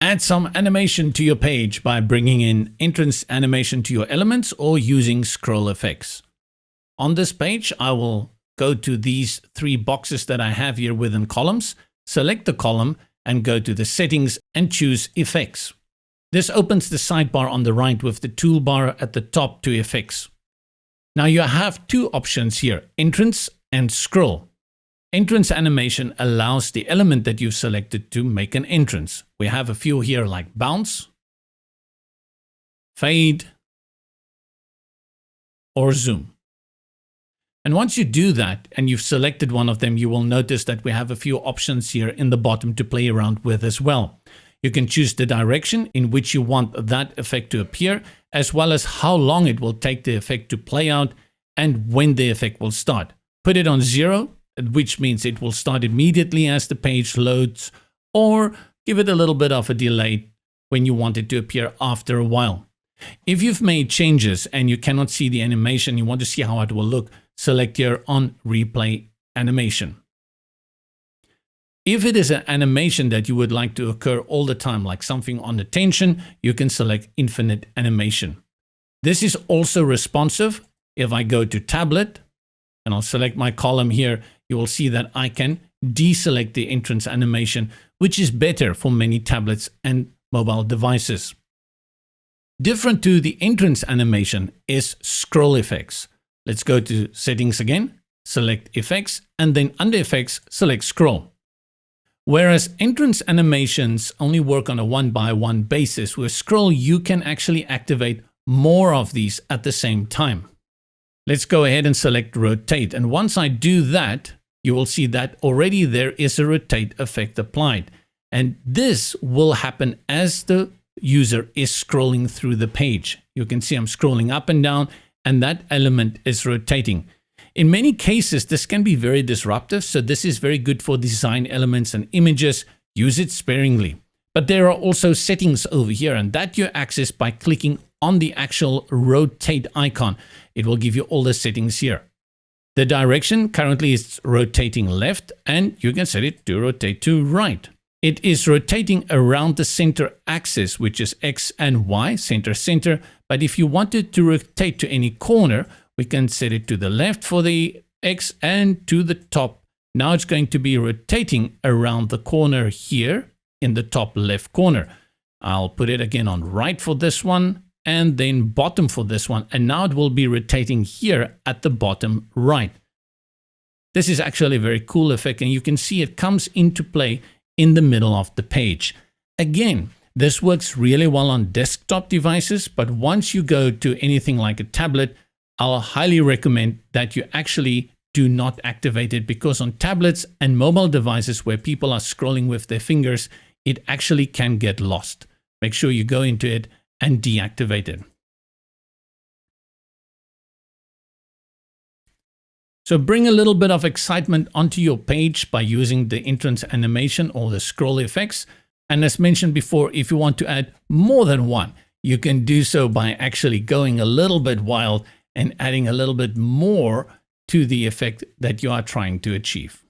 Add some animation to your page by bringing in entrance animation to your elements or using scroll effects. On this page, I will go to these three boxes that I have here within columns, select the column and go to the settings and choose effects. This opens the sidebar on the right with the toolbar at the top to effects. Now you have two options here, entrance and scroll. Entrance animation allows the element that you've selected to make an entrance. We have a few here like bounce, fade, or zoom. And once you do that and you've selected one of them, you will notice that we have a few options here in the bottom to play around with as well. You can choose the direction in which you want that effect to appear, as well as how long it will take the effect to play out and when the effect will start. Put it on 0, which means it will start immediately as the page loads, or give it a little bit of a delay when you want it to appear after a while. If you've made changes and you cannot see the animation, you want to see how it will look, select here on replay animation. If it is an animation that you would like to occur all the time, like something on attention, you can select infinite animation. This is also responsive. If I go to tablet and I'll select my column here, you will see that I can deselect the entrance animation, which is better for many tablets and mobile devices. Different to the entrance animation is scroll effects. Let's go to settings again, select effects, and then under effects, select scroll. Whereas entrance animations only work on a one-by-one basis, with scroll you can actually activate more of these at the same time. Let's go ahead and select rotate, and once I do that, you will see that already there is a rotate effect applied. And this will happen as the user is scrolling through the page. You can see I'm scrolling up and down, and that element is rotating. In many cases, this can be very disruptive, so this is very good for design elements and images. Use it sparingly. But there are also settings over here, and that you access by clicking on the actual rotate icon. It will give you all the settings here. The direction currently is rotating left, and you can set it to rotate to right. It is rotating around the center axis, which is X and Y, center. But if you wanted to rotate to any corner, we can set it to the left for the X and to the top. Now it's going to be rotating around the corner here in the top left corner. I'll put it again on right for this one and then bottom for this one. And now it will be rotating here at the bottom right. This is actually a very cool effect, and you can see it comes into play in the middle of the page. Again, this works really well on desktop devices, but once you go to anything like a tablet, I'll highly recommend that you actually do not activate it, because on tablets and mobile devices where people are scrolling with their fingers, it actually can get lost. Make sure you go into it and deactivate it. So bring a little bit of excitement onto your page by using the entrance animation or the scroll effects. And as mentioned before, if you want to add more than one, you can do so by actually going a little bit wild and adding a little bit more to the effect that you are trying to achieve.